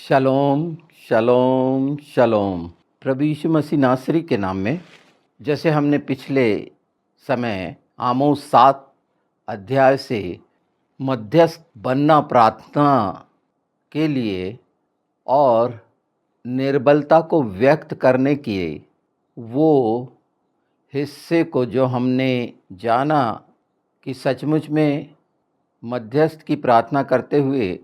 शलोम शलोम शलोम। प्रभु यीशु मसीह नासरी के नाम में, जैसे हमने पिछले समय आमोस 7 अध्याय से मध्यस्थ बनना प्रार्थना के लिए और निर्बलता को व्यक्त करने के वो हिस्से को जो हमने जाना कि सचमुच में मध्यस्थ की प्रार्थना करते हुए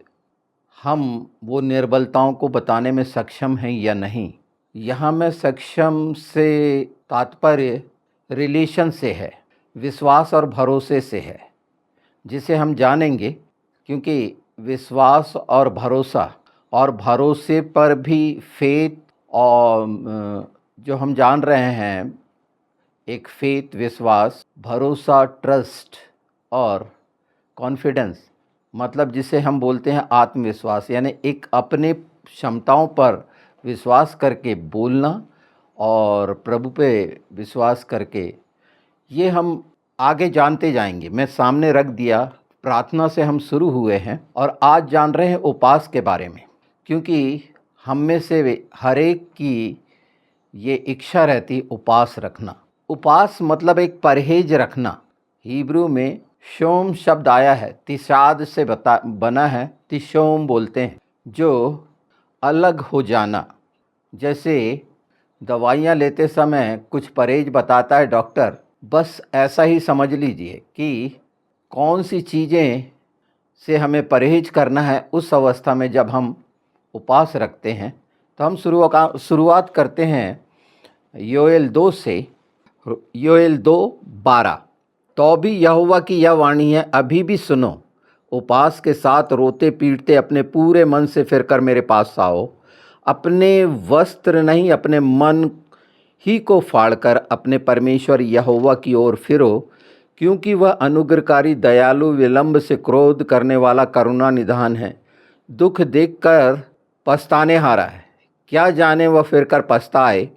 हम वो निर्बलताओं को बताने में सक्षम हैं या नहीं। यहाँ में सक्षम से तात्पर्य रिलेशन से है, विश्वास और भरोसे से है, जिसे हम जानेंगे। क्योंकि विश्वास और भरोसे पर भी फेथ, और जो हम जान रहे हैं एक फेथ, विश्वास, भरोसा, ट्रस्ट और कॉन्फिडेंस, मतलब जिसे हम बोलते हैं आत्मविश्वास, यानी एक अपने क्षमताओं पर विश्वास करके बोलना और प्रभु पे विश्वास करके, ये हम आगे जानते जाएंगे। मैं सामने रख दिया, प्रार्थना से हम शुरू हुए हैं और आज जान रहे हैं उपवास के बारे में। क्योंकि हम में से हर एक की ये इच्छा रहती उपवास रखना। उपवास मतलब एक परहेज रखना। हिब्रू में शोम शब्द आया है, तिशाद से बना है, तिशोम बोलते हैं, जो अलग हो जाना। जैसे दवाइयाँ लेते समय कुछ परहेज बताता है डॉक्टर, बस ऐसा ही समझ लीजिए कि कौन सी चीज़ें से हमें परहेज करना है। उस अवस्था में जब हम उपवास रखते हैं तो हम शुरुआत करते हैं योएल 2 से। योएल 2:12, तो भी यहोवा की यह वाणी है, अभी भी सुनो, उपवास के साथ रोते पीटते अपने पूरे मन से फिरकर मेरे पास आओ। अपने वस्त्र नहीं, अपने मन ही को फाड़कर अपने परमेश्वर यहोवा की ओर फिरो, क्योंकि वह अनुग्रहकारी, दयालु, विलंब से क्रोध करने वाला, करुणा निधान है, दुख देखकर पछताने हारा है। क्या जाने वह फिरकर पछताए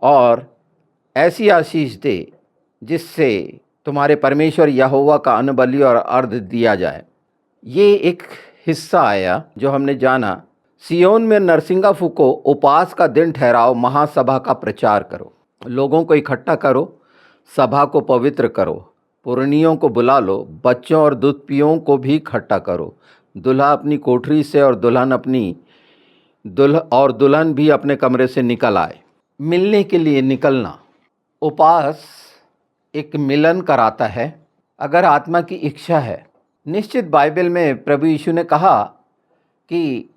और ऐसी आशीष दे जिससे तुम्हारे परमेश्वर यहोवा का अन्नबलि और अर्घ दिया जाए। ये एक हिस्सा आया जो हमने जाना। सियोन में नरसिंगा फूको, उपवास का दिन ठहराओ, महासभा का प्रचार करो, लोगों को इकट्ठा करो, सभा को पवित्र करो, पुरनियों को बुला लो, बच्चों और दुधियों को भी इकट्ठा करो। दुल्हा अपनी कोठरी से और दुल्हन भी अपने कमरे से निकल आए। मिलने के लिए निकलना। उपवास एक मिलन कराता है अगर आत्मा की इच्छा है। निश्चित बाइबल में प्रभु यीशु ने कहा कि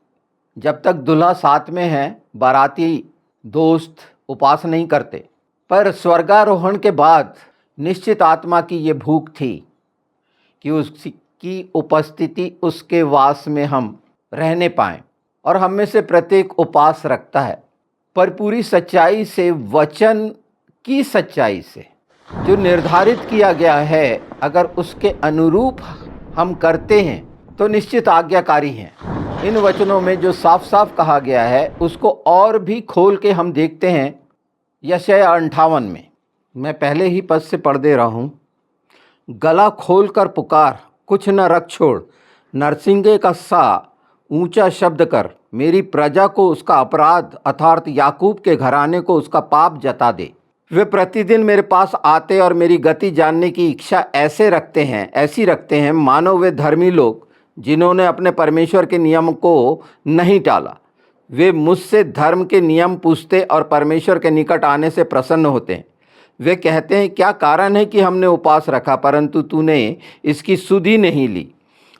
जब तक दूल्हा साथ में है, बाराती दोस्त उपवास नहीं करते। पर स्वर्गारोहण के बाद निश्चित आत्मा की ये भूख थी कि उसकी उपस्थिति, उसके वास में हम रहने पाएं। और हम में से प्रत्येक उपवास रखता है, पर पूरी सच्चाई से, वचन की सच्चाई से, जो निर्धारित किया गया है। अगर उसके अनुरूप हम करते हैं तो निश्चित आज्ञाकारी हैं। इन वचनों में जो साफ साफ कहा गया है उसको और भी खोल के हम देखते हैं। यशायाह 58 में, मैं पहले ही पद से पढ़ दे रहा हूँ। गला खोल कर पुकार, कुछ न रख छोड़, नरसिंगे का सा ऊंचा शब्द कर, मेरी प्रजा को उसका अपराध अर्थात याकूब के घराने को उसका पाप जता दे। वे प्रतिदिन मेरे पास आते और मेरी गति जानने की इच्छा ऐसी रखते हैं मानो वे धर्मी लोग जिन्होंने अपने परमेश्वर के नियम को नहीं टाला। वे मुझसे धर्म के नियम पूछते और परमेश्वर के निकट आने से प्रसन्न होते हैं। वे कहते हैं, क्या कारण है कि हमने उपवास रखा परंतु तूने इसकी सुधि ही नहीं ली।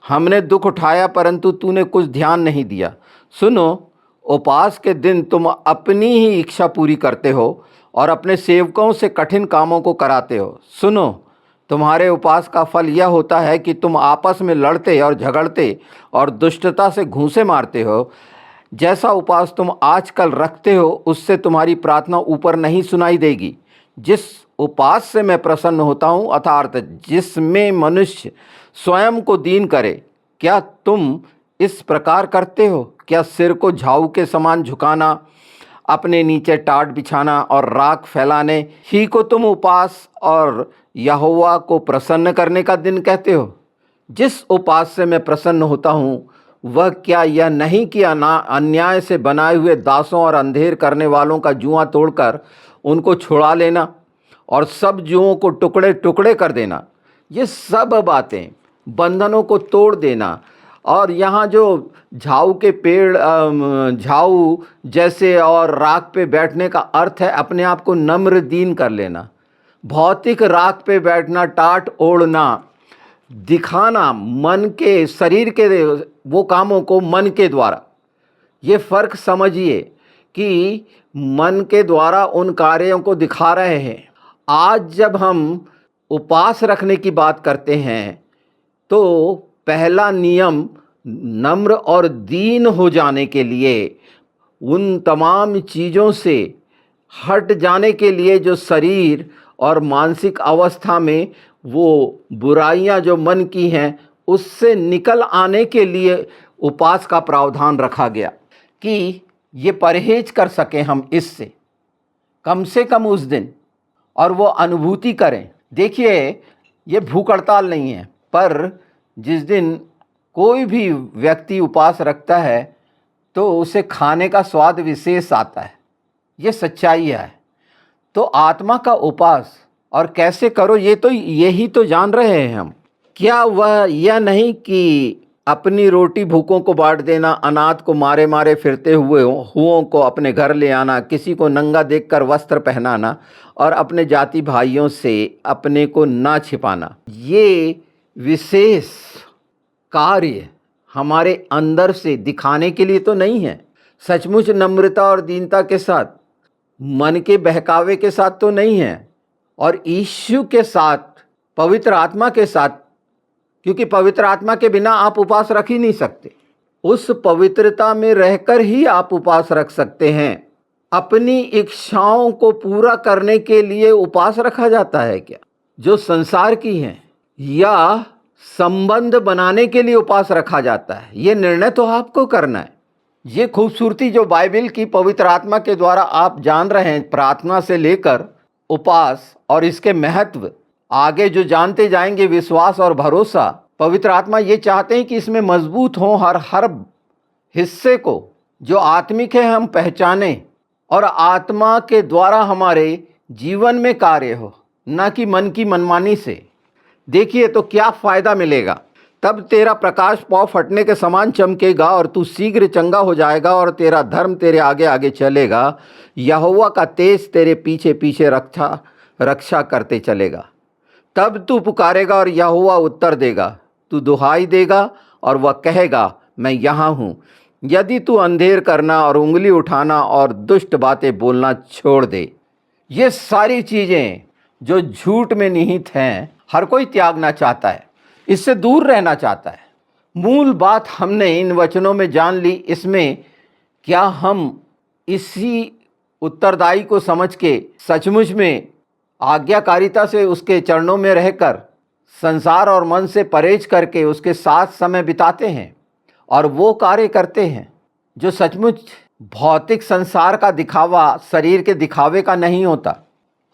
हमने दुख उठाया परंतु तूने कुछ ध्यान नहीं दिया। सुनो, उपवास के दिन तुम अपनी ही इच्छा पूरी करते हो और अपने सेवकों से कठिन कामों को कराते हो। सुनो, तुम्हारे उपवास का फल यह होता है कि तुम आपस में लड़ते और झगड़ते और दुष्टता से घूंसे मारते हो। जैसा उपवास तुम आजकल रखते हो उससे तुम्हारी प्रार्थना ऊपर नहीं सुनाई देगी। जिस उपवास से मैं प्रसन्न होता हूँ, अर्थात जिसमें मनुष्य स्वयं को दीन करे, क्या तुम इस प्रकार करते हो? क्या सिर को झाऊ के समान झुकाना, अपने नीचे टाट बिछाना और राख फैलाने ही को तुम उपवास और यहोवा को प्रसन्न करने का दिन कहते हो? जिस उपवास से मैं प्रसन्न होता हूँ वह क्या यह नहीं कि अन्याय से बनाए हुए दासों और अंधेर करने वालों का जुआ तोड़कर उनको छुड़ा लेना और सब जुओं को टुकड़े टुकड़े कर देना। ये सब बातें, बंधनों को तोड़ देना। और यहाँ जो झाऊ के पेड़, झाऊ जैसे और राख पे बैठने का अर्थ है अपने आप को नम्र दीन कर लेना। भौतिक राख पे बैठना, टाट ओढ़ना, दिखाना मन के, शरीर के वो कामों को मन के द्वारा। ये फ़र्क समझिए कि मन के द्वारा उन कार्यों को दिखा रहे हैं। आज जब हम उपवास रखने की बात करते हैं तो पहला नियम नम्र और दीन हो जाने के लिए, उन तमाम चीज़ों से हट जाने के लिए जो शरीर और मानसिक अवस्था में वो बुराइयां जो मन की हैं उससे निकल आने के लिए उपवास का प्रावधान रखा गया कि ये परहेज कर सकें हम इससे कम से कम उस दिन, और वो अनुभूति करें। देखिए, ये भूख हड़ताल नहीं है, पर जिस दिन कोई भी व्यक्ति उपवास रखता है तो उसे खाने का स्वाद विशेष आता है। ये सच्चाई है। तो आत्मा का उपवास और कैसे करो, ये तो यही तो जान रहे हैं हम। क्या वह यह नहीं कि अपनी रोटी भूखों को बांट देना, अनाथ को मारे मारे फिरते हुओं को अपने घर ले आना, किसी को नंगा देखकर वस्त्र पहनाना और अपने जाति भाइयों से अपने को ना छिपाना, ये विशेष कार्य हमारे अंदर से दिखाने के लिए तो नहीं है। सचमुच नम्रता और दीनता के साथ, मन के बहकावे के साथ तो नहीं है, और यीशु के साथ, पवित्र आत्मा के साथ, क्योंकि पवित्र आत्मा के बिना आप उपवास रख ही नहीं सकते। उस पवित्रता में रहकर ही आप उपवास रख सकते हैं। अपनी इच्छाओं को पूरा करने के लिए उपवास रखा जाता है क्या, जो संसार की हैं, या संबंध बनाने के लिए उपवास रखा जाता है? ये निर्णय तो आपको करना है। ये खूबसूरती जो बाइबल की पवित्र आत्मा के द्वारा आप जान रहे हैं, प्रार्थना से लेकर उपवास, और इसके महत्व आगे जो जानते जाएंगे, विश्वास और भरोसा, पवित्र आत्मा ये चाहते हैं कि इसमें मजबूत हों। हर हिस्से को जो आत्मिक है हम पहचानें और आत्मा के द्वारा हमारे जीवन में कार्य हो, ना कि मन की मनमानी से। देखिए तो क्या फ़ायदा मिलेगा। तब तेरा प्रकाश पाँव फटने के समान चमकेगा और तू शीघ्र चंगा हो जाएगा और तेरा धर्म तेरे आगे आगे चलेगा। यहोवा का तेज तेरे पीछे पीछे रक्षा करते चलेगा। तब तू पुकारेगा और यहोवा उत्तर देगा। तू दुहाई देगा और वह कहेगा, मैं यहाँ हूँ। यदि तू अंधेर करना और उंगली उठाना और दुष्ट बातें बोलना छोड़ दे। ये सारी चीज़ें जो झूठ में निहित हैं, हर कोई त्यागना चाहता है, इससे दूर रहना चाहता है। मूल बात हमने इन वचनों में जान ली। इसमें क्या हम इसी उत्तरदायी को समझ के सचमुच में आज्ञाकारिता से उसके चरणों में रहकर संसार और मन से परहेज करके उसके साथ समय बिताते हैं और वो कार्य करते हैं जो सचमुच भौतिक संसार का दिखावा, शरीर के दिखावे का नहीं होता।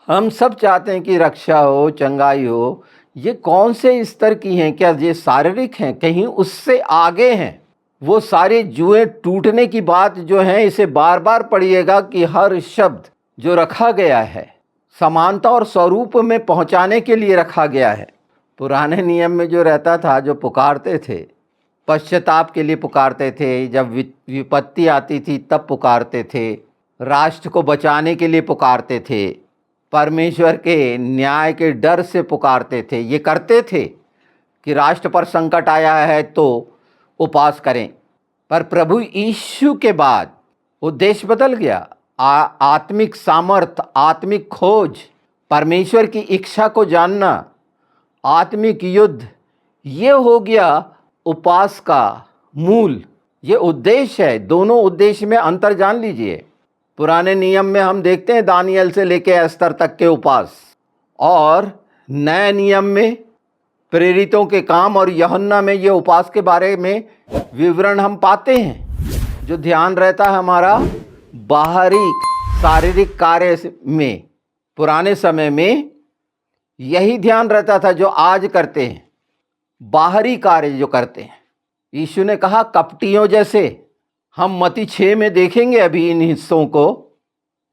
हम सब चाहते हैं कि रक्षा हो, चंगाई हो। ये कौन से स्तर की हैं? क्या ये शारीरिक हैं? कहीं उससे आगे हैं। वो सारे जुए टूटने की बात जो है, इसे बार बार पढ़िएगा कि हर शब्द जो रखा गया है समानता और स्वरूप में पहुंचाने के लिए रखा गया है। पुराने नियम में जो रहता था, जो पुकारते थे, पश्चाताप के लिए पुकारते थे, जब विपत्ति आती थी तब पुकारते थे, राष्ट्र को बचाने के लिए पुकारते थे, परमेश्वर के न्याय के डर से पुकारते थे। ये करते थे कि राष्ट्र पर संकट आया है तो उपवास करें। पर प्रभु यीशु के बाद उद्देश्य बदल गया। आत्मिक सामर्थ, आत्मिक खोज, परमेश्वर की इच्छा को जानना, आत्मिक युद्ध, ये हो गया उपवास का मूल। ये उद्देश्य है। दोनों उद्देश्य में अंतर जान लीजिए। पुराने नियम में हम देखते हैं दानियल से लेकर एस्तर तक के उपवास, और नए नियम में प्रेरितों के काम और यूहन्ना में ये उपवास के बारे में विवरण हम पाते हैं। जो ध्यान रहता है हमारा बाहरी शारीरिक कार्य में, पुराने समय में यही ध्यान रहता था जो आज करते हैं, बाहरी कार्य जो करते हैं। यीशु ने कहा कपटियों जैसे। हम मत्ती 6 में देखेंगे अभी इन हिस्सों को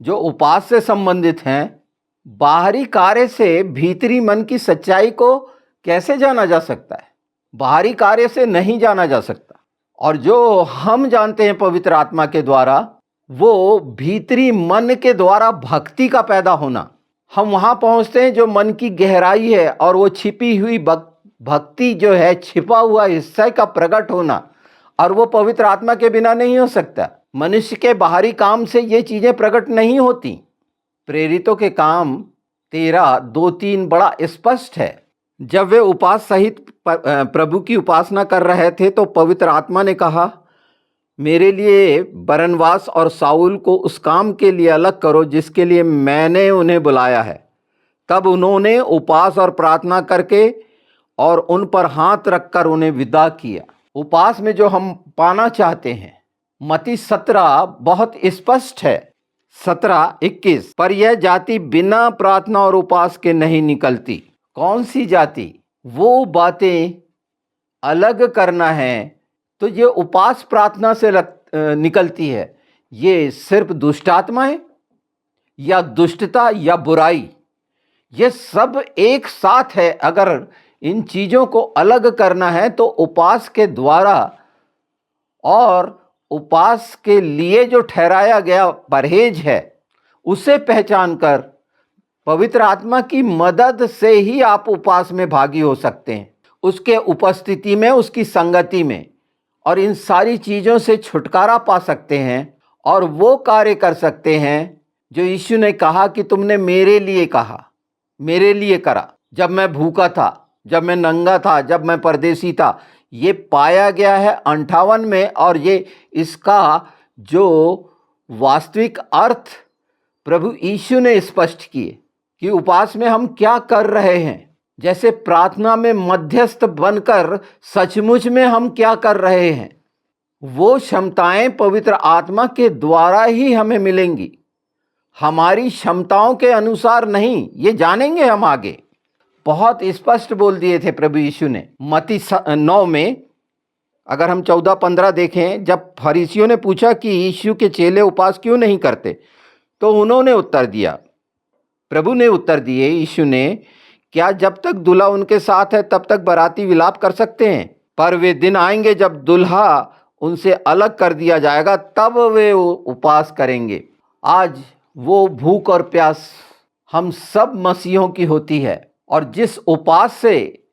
जो उपवास से संबंधित हैं। बाहरी कार्य से भीतरी मन की सच्चाई को कैसे जाना जा सकता है? बाहरी कार्य से नहीं जाना जा सकता। और जो हम जानते हैं पवित्र आत्मा के द्वारा, वो भीतरी मन के द्वारा भक्ति का पैदा होना। हम वहां पहुंचते हैं जो मन की गहराई है, और वो छिपी हुई भक्ति जो है, छिपा हुआ हिस्सा का प्रकट होना, और वो पवित्र आत्मा के बिना नहीं हो सकता। मनुष्य के बाहरी काम से ये चीजें प्रकट नहीं होती। प्रेरितों के काम 13:2-3 बड़ा स्पष्ट है। जब वे उपवास सहित प्रभु की उपासना कर रहे थे तो पवित्र आत्मा ने कहा, मेरे लिए बरनबास और शाऊल को उस काम के लिए अलग करो जिसके लिए मैंने उन्हें बुलाया है। तब उन्होंने उपवास और प्रार्थना करके और उन पर हाथ रखकर उन्हें विदा किया। उपवास में जो हम पाना चाहते हैं, मत्ती 17 बहुत स्पष्ट है, 17-21, पर यह जाति बिना प्रार्थना और उपवास के नहीं निकलती। कौन सी जाति? वो बातें अलग करना है तो ये उपवास प्रार्थना से निकलती है। ये सिर्फ दुष्ट आत्मा है या दुष्टता या बुराई, ये सब एक साथ है। अगर इन चीजों को अलग करना है तो उपवास के द्वारा और उपवास के लिए जो ठहराया गया परहेज है, उसे पहचान कर पवित्र आत्मा की मदद से ही आप उपवास में भागी हो सकते हैं, उसके उपस्थिति में, उसकी संगति में, और इन सारी चीजों से छुटकारा पा सकते हैं और वो कार्य कर सकते हैं जो यीशु ने कहा कि तुमने मेरे लिए कहा, मेरे लिए करा। जब मैं भूखा था, जब मैं नंगा था, जब मैं परदेसी था, ये पाया गया है 58 में। और ये इसका जो वास्तविक अर्थ प्रभु यीशु ने स्पष्ट किए कि उपवास में हम क्या कर रहे हैं। जैसे प्रार्थना में मध्यस्थ बनकर सचमुच में हम क्या कर रहे हैं, वो क्षमताएं पवित्र आत्मा के द्वारा ही हमें मिलेंगी, हमारी क्षमताओं के अनुसार नहीं। ये जानेंगे हम आगे। बहुत स्पष्ट बोल दिए थे प्रभु यीशु ने मत्ती 9 में। अगर हम 14-15 देखें, जब फरीसियों ने पूछा कि यीशु के चेले उपवास क्यों नहीं करते, तो उन्होंने उत्तर दिया, प्रभु ने उत्तर दिए यीशु ने, क्या जब तक दूल्हा उनके साथ है तब तक बाराती विलाप कर सकते हैं? पर वे दिन आएंगे जब दूल्हा उनसे अलग कर दिया जाएगा, तब वे उपवास करेंगे। आज वो भूख और प्यास हम सब मसीहों की होती है, और जिस उपवास से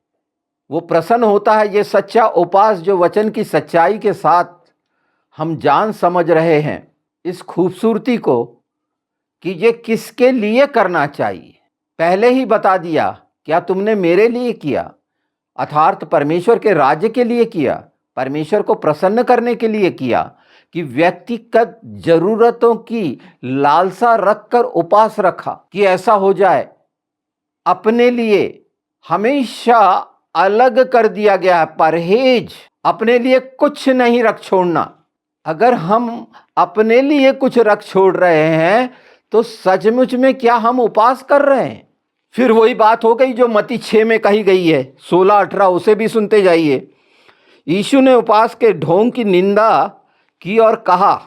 वो प्रसन्न होता है, ये सच्चा उपवास जो वचन की सच्चाई के साथ हम जान समझ रहे हैं इस खूबसूरती को कि ये किसके लिए करना चाहिए। पहले ही बता दिया, क्या तुमने मेरे लिए किया, अर्थात परमेश्वर के राज्य के लिए किया, परमेश्वर को प्रसन्न करने के लिए किया, कि व्यक्तिगत जरूरतों की लालसा रखकर उपवास रखा कि ऐसा हो जाए। अपने लिए हमेशा अलग कर दिया गया है परहेज, अपने लिए कुछ नहीं रख छोड़ना। अगर हम अपने लिए कुछ रख छोड़ रहे हैं तो सचमुच में क्या हम उपवास कर रहे हैं? फिर वही बात हो गई जो मत्ती 6 में कही गई है, 16-18, उसे भी सुनते जाइए। यीशु ने उपवास के ढोंग की निंदा की और कहा,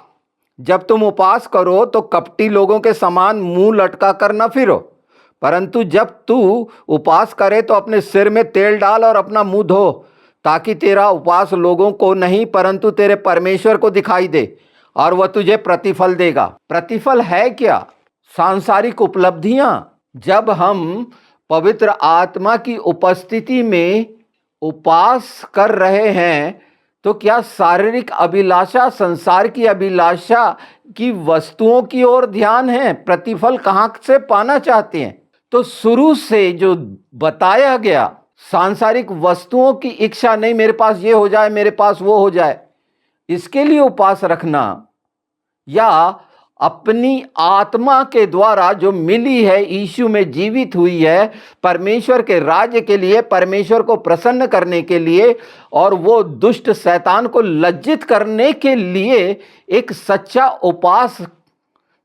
जब तुम उपवास करो तो कपटी लोगों के समान मुंह लटका कर न फिरो, परंतु जब तू उपवास करे तो अपने सिर में तेल डाल और अपना मुंह धो, ताकि तेरा उपवास लोगों को नहीं परंतु तेरे परमेश्वर को दिखाई दे, और वह तुझे प्रतिफल देगा। प्रतिफल है क्या? सांसारिक उपलब्धियां। जब हम पवित्र आत्मा की उपस्थिति में उपवास कर रहे हैं तो क्या शारीरिक अभिलाषा, संसार की अभिलाषा की वस्तुओं की ओर ध्यान है? प्रतिफल कहाँ से पाना चाहते हैं? तो शुरू से जो बताया गया, सांसारिक वस्तुओं की इच्छा नहीं, मेरे पास ये हो जाए, मेरे पास वो हो जाए, इसके लिए उपवास रखना, या अपनी आत्मा के द्वारा जो मिली है, यीशु में जीवित हुई है, परमेश्वर के राज्य के लिए, परमेश्वर को प्रसन्न करने के लिए, और वो दुष्ट शैतान को लज्जित करने के लिए एक सच्चा उपवास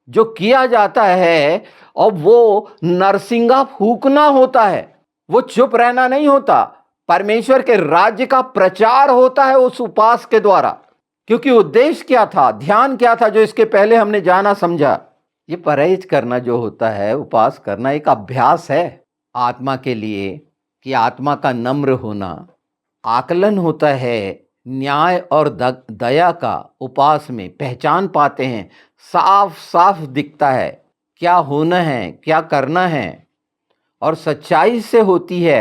जो किया जाता है, और वो नरसिंगा फूंकना होता है। वो चुप रहना नहीं होता, परमेश्वर के राज्य का प्रचार होता है उस उपवास के द्वारा। क्योंकि उद्देश्य क्या था, ध्यान क्या था, जो इसके पहले हमने जाना समझा। ये परहेज करना जो होता है, उपवास करना एक अभ्यास है आत्मा के लिए, कि आत्मा का नम्र होना, आकलन होता है, न्याय और दया का उपवास में पहचान पाते हैं, साफ साफ दिखता है क्या होना है, क्या करना है, और सच्चाई से होती है।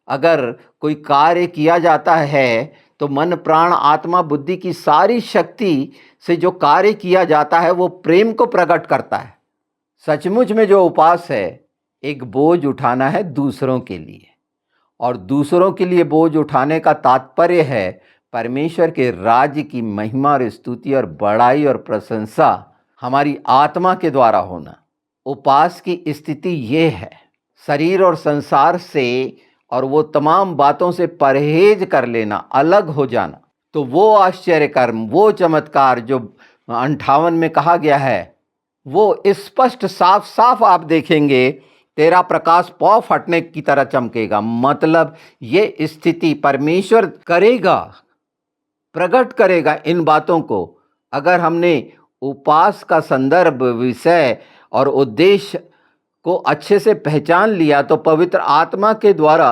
अगर कोई कार्य किया जाता है तो मन प्राण आत्मा बुद्धि की सारी शक्ति से जो कार्य किया जाता है वो प्रेम को प्रकट करता है। सचमुच में जो उपवास है, एक बोझ उठाना है दूसरों के लिए, और दूसरों के लिए बोझ उठाने का तात्पर्य है परमेश्वर के राज्य की महिमा और स्तुति और बड़ाई और प्रशंसा हमारी आत्मा के द्वारा होना। उपवास की स्थिति ये है, शरीर और संसार से और वो तमाम बातों से परहेज कर लेना, अलग हो जाना। तो वो आश्चर्य कर्म, वो चमत्कार जो 58 में कहा गया है, वो स्पष्ट साफ साफ आप देखेंगे, तेरा प्रकाश पौ फटने की तरह चमकेगा। मतलब ये स्थिति परमेश्वर करेगा, प्रकट करेगा इन बातों को। अगर हमने उपवास का संदर्भ, विषय और उद्देश्य को अच्छे से पहचान लिया तो पवित्र आत्मा के द्वारा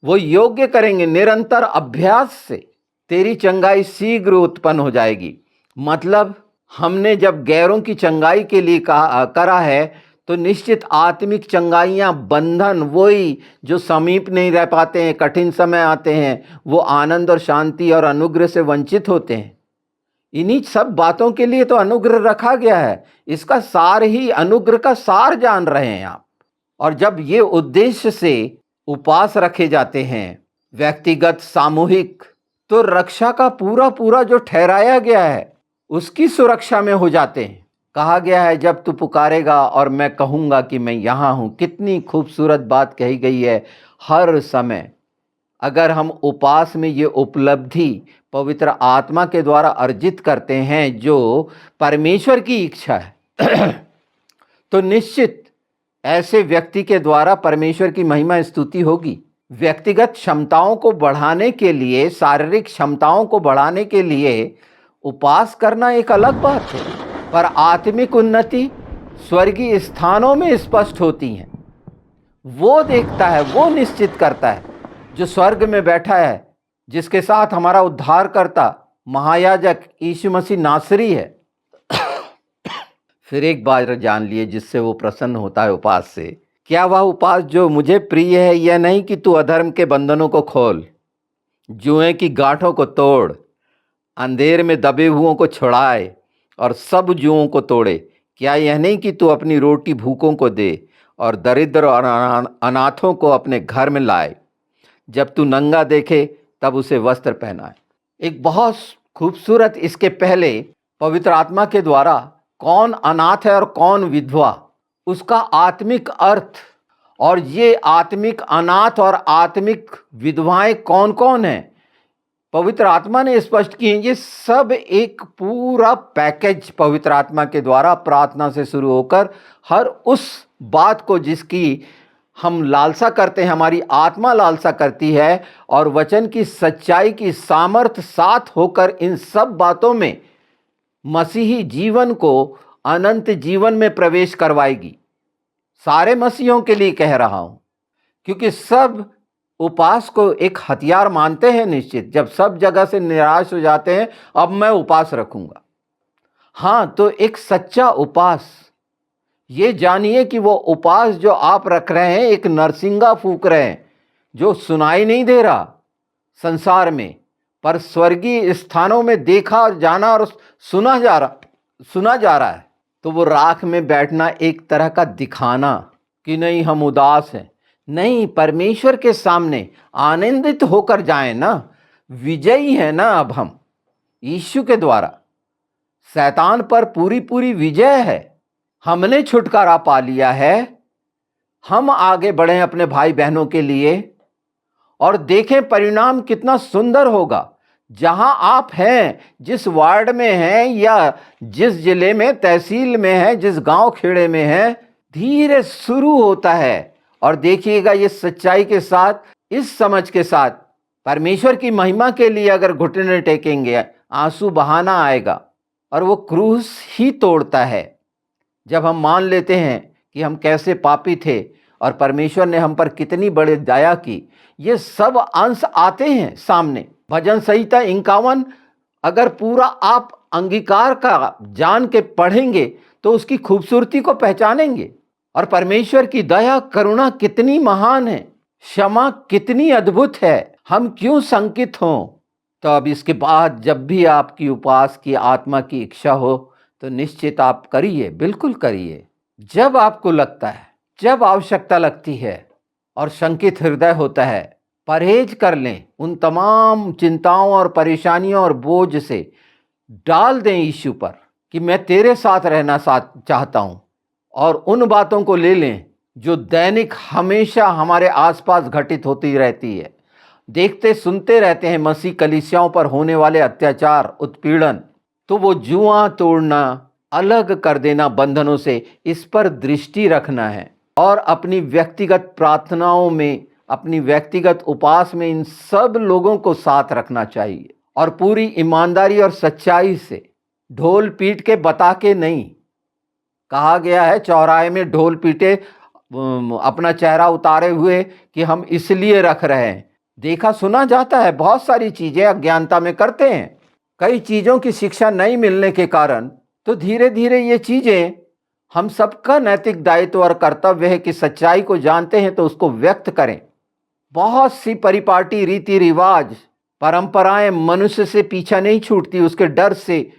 वो योग्य करेंगे। निरंतर अभ्यास से तेरी चंगाई शीघ्र उत्पन्न हो जाएगी। मतलब हमने जब गैरों की चंगाई के लिए करा है तो निश्चित आत्मिक चंगाइयाँ, बंधन, वही जो समीप नहीं रह पाते हैं, कठिन समय आते हैं, वो आनंद और शांति और अनुग्रह से वंचित होते हैं। इन्हीं सब बातों के लिए तो अनुग्रह रखा गया है। इसका सार ही, अनुग्रह का सार जान रहे हैं आप। और जब ये उद्देश्य से उपवास रखे जाते हैं, व्यक्तिगत, सामूहिक, तो रक्षा का पूरा पूरा जो ठहराया गया है उसकी सुरक्षा में हो जाते हैं। कहा गया है, जब तू पुकारेगा और मैं कहूँगा कि मैं यहाँ हूँ। कितनी खूबसूरत बात कही गई है। हर समय अगर हम उपवास में ये उपलब्धि पवित्र आत्मा के द्वारा अर्जित करते हैं जो परमेश्वर की इच्छा है तो निश्चित ऐसे व्यक्ति के द्वारा परमेश्वर की महिमा स्तुति होगी। व्यक्तिगत क्षमताओं को बढ़ाने के लिए, शारीरिक क्षमताओं को बढ़ाने के लिए उपवास करना एक अलग बात है, पर आत्मिक उन्नति स्वर्गीय स्थानों में स्पष्ट होती हैं। वो देखता है, वो निश्चित करता है जो स्वर्ग में बैठा है, जिसके साथ हमारा उद्धारकर्ता महायाजक यीशु मसीह नासरी है। फिर एक बार जान लिए जिससे वो प्रसन्न होता है उपवास से। क्या वह उपवास जो मुझे प्रिय है, यह नहीं कि तू अधर्म के बंधनों को खोल, जुए की गांठों को तोड़, अंधेर में दबे हुओं को छुड़ाए और सब जुओं को तोड़े। क्या यह नहीं कि तू अपनी रोटी भूखों को दे और दरिद्र और अनाथों को अपने घर में लाए। जब तू नंगा देखे तब उसे वस्त्र पहनाए। एक बहुत खूबसूरत, इसके पहले पवित्र आत्मा के द्वारा कौन अनाथ है और कौन विधवा, उसका आत्मिक अर्थ, और ये आत्मिक अनाथ और आत्मिक विधवाएं कौन कौन हैं, पवित्र आत्मा ने स्पष्ट किए। ये सब एक पूरा पैकेज पवित्र आत्मा के द्वारा प्रार्थना से शुरू होकर हर उस बात को जिसकी हम लालसा करते हैं, हमारी आत्मा लालसा करती है, और वचन की सच्चाई की सामर्थ साथ होकर इन सब बातों में मसीही जीवन को अनंत जीवन में प्रवेश करवाएगी। सारे मसीहों के लिए कह रहा हूं, क्योंकि सब उपवास को एक हथियार मानते हैं। निश्चित जब सब जगह से निराश हो जाते हैं, अब मैं उपवास रखूंगा। हाँ, तो एक सच्चा उपवास, ये जानिए कि वो उपवास जो आप रख रहे हैं एक नरसिंगा फूंक रहे हैं, जो सुनाई नहीं दे रहा संसार में, पर स्वर्गीय स्थानों में देखा और जाना और सुना जा रहा है। तो वो राख में बैठना एक तरह का दिखाना कि नहीं हम उदास हैं, नहीं, परमेश्वर के सामने आनंदित होकर जाएं ना। विजयी है ना अब हम यीशु के द्वारा, शैतान पर पूरी पूरी विजय है। हमने छुटकारा पा लिया है। हम आगे बढ़े अपने भाई बहनों के लिए, और देखें परिणाम कितना सुंदर होगा। जहां आप हैं, जिस वार्ड में हैं या जिस जिले में, तहसील में हैं, जिस गांव खेड़े में हैं, धीरे शुरू होता है। और देखिएगा ये सच्चाई के साथ, इस समझ के साथ परमेश्वर की महिमा के लिए अगर घुटने टेकेंगे, आंसू बहाना आएगा और वो क्रूस ही तोड़ता है। जब हम मान लेते हैं कि हम कैसे पापी थे और परमेश्वर ने हम पर कितनी बड़ी दया की, ये सब अंश आते हैं सामने। भजन संहिता 51 अगर पूरा आप अंगीकार का जान के पढ़ेंगे तो उसकी खूबसूरती को पहचानेंगे। और परमेश्वर की दया करुणा कितनी महान है, क्षमा कितनी अद्भुत है, हम क्यों शंकित हों। तो अब इसके बाद जब भी आपकी उपवास की आत्मा की इच्छा हो तो निश्चित आप करिए, बिल्कुल करिए। जब आपको लगता है, जब आवश्यकता लगती है और शंकित हृदय होता है, परहेज कर लें। उन तमाम चिंताओं और परेशानियों और बोझ से डाल दें यीशु पर कि मैं तेरे साथ रहना चाहता हूँ, और उन बातों को ले लें जो दैनिक हमेशा हमारे आसपास घटित होती रहती है। देखते सुनते रहते हैं मसीह कलीसियाओं पर होने वाले अत्याचार, उत्पीड़न। तो वो जुआ तोड़ना, अलग कर देना बंधनों से, इस पर दृष्टि रखना है और अपनी व्यक्तिगत प्रार्थनाओं में, अपनी व्यक्तिगत उपास में इन सब लोगों को साथ रखना चाहिए और पूरी ईमानदारी और सच्चाई से, ढोल पीट के बता के नहीं। कहा गया है चौराहे में ढोल पीटे अपना चेहरा उतारे हुए कि हम इसलिए रख रहे हैं। देखा सुना जाता है, बहुत सारी चीजें अज्ञानता में करते हैं। कई चीजों की शिक्षा नहीं मिलने के कारण तो धीरे धीरे ये चीजें, हम सबका नैतिक दायित्व और कर्तव्य है कि सच्चाई को जानते हैं तो उसको व्यक्त करें। बहुत सी परिपाटी, रीति रिवाज, परंपराएं मनुष्य से पीछा नहीं छूटती, उसके डर से।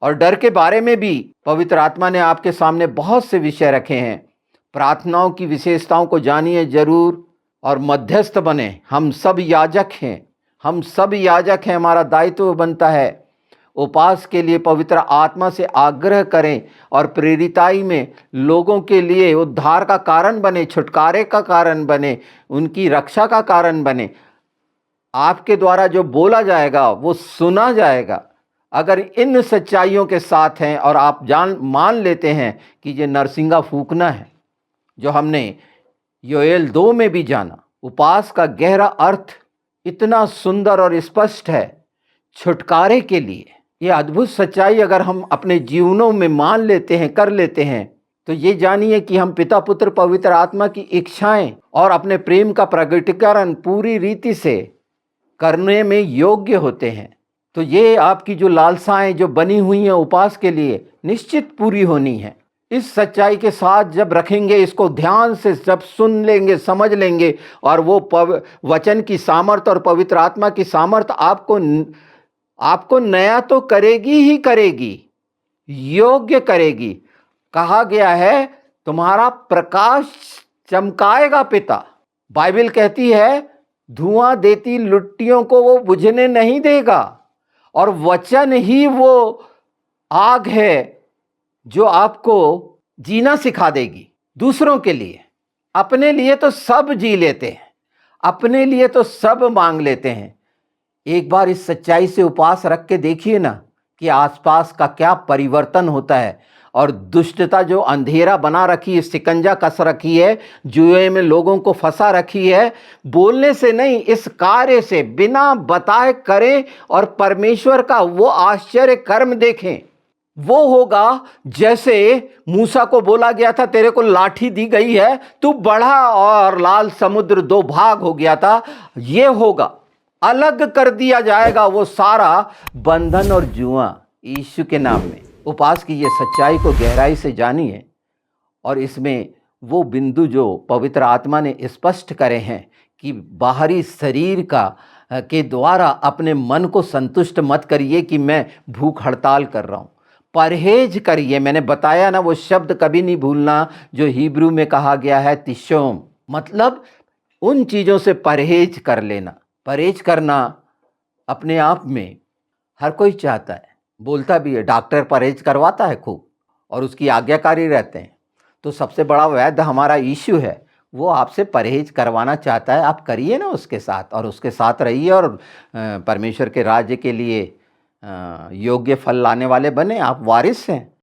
और डर के बारे में भी पवित्र आत्मा ने आपके सामने बहुत से विषय रखे हैं। प्रार्थनाओं की विशेषताओं को जानिए जरूर और मध्यस्थ बने। हम सब याजक हैं, हम सब याजक हैं, हमारा दायित्व बनता है। उपास के लिए पवित्र आत्मा से आग्रह करें और प्रेरिताई में लोगों के लिए उद्धार का कारण बने, छुटकारे का कारण बने, उनकी रक्षा का कारण बने। आपके द्वारा जो बोला जाएगा वो सुना जाएगा। अगर इन सच्चाइयों के साथ हैं और आप मान लेते हैं कि ये नरसिंगा फूकना है, जो हमने योएल 2 में भी जाना। उपास का गहरा अर्थ इतना सुंदर और स्पष्ट है, छुटकारे के लिए। ये अद्भुत सच्चाई अगर हम अपने जीवनों में मान लेते हैं, कर लेते हैं, तो ये जानिए कि हम पिता पुत्र पवित्र आत्मा की इच्छाएं और अपने प्रेम का प्रगटीकरण पूरी रीति से करने में योग्य होते हैं। तो ये आपकी जो लालसाएं जो बनी हुई हैं उपास के लिए, निश्चित पूरी होनी है। इस सच्चाई के साथ जब रखेंगे, इसको ध्यान से जब सुन लेंगे, समझ लेंगे, और वो वचन की सामर्थ और पवित्र आत्मा की सामर्थ आपको नया तो करेगी ही करेगी, योग्य करेगी। कहा गया है तुम्हारा प्रकाश चमकाएगा पिता। बाइबल कहती है धुआं देती लुट्टियों को वो बुझने नहीं देगा, और वचन ही वो आग है जो आपको जीना सिखा देगी दूसरों के लिए। अपने लिए तो सब जी लेते हैं, अपने लिए तो सब मांग लेते हैं। एक बार इस सच्चाई से उपास रख के देखिए ना कि आसपास का क्या परिवर्तन होता है। और दुष्टता जो अंधेरा बना रखी है, सिकंजा कस रखी है, जुए में लोगों को फंसा रखी है, बोलने से नहीं, इस कार्य से बिना बताए करें और परमेश्वर का वो आश्चर्य कर्म देखें। वो होगा जैसे मूसा को बोला गया था तेरे को लाठी दी गई है, तू बढ़ा, और लाल समुद्र 2 भाग हो गया था। ये होगा, अलग कर दिया जाएगा वो सारा बंधन और जुआ यीशु के नाम में। उपास की ये सच्चाई को गहराई से जानिए, और इसमें वो बिंदु जो पवित्र आत्मा ने स्पष्ट करे हैं कि बाहरी शरीर का के द्वारा अपने मन को संतुष्ट मत करिए कि मैं भूख हड़ताल कर रहा हूँ। परहेज करिए। मैंने बताया ना, वो शब्द कभी नहीं भूलना जो हिब्रू में कहा गया है तिशोम, मतलब उन चीज़ों से परहेज कर लेना। परहेज करना अपने आप में हर कोई चाहता है, बोलता भी है। डॉक्टर परहेज करवाता है खूब और उसकी आज्ञाकारी रहते हैं। तो सबसे बड़ा वैद्य हमारा यीशु है, वो आपसे परहेज करवाना चाहता है। आप करिए ना उसके साथ, और उसके साथ रहिए, और परमेश्वर के राज्य के लिए योग्य फल लाने वाले बने। आप वारिस हैं।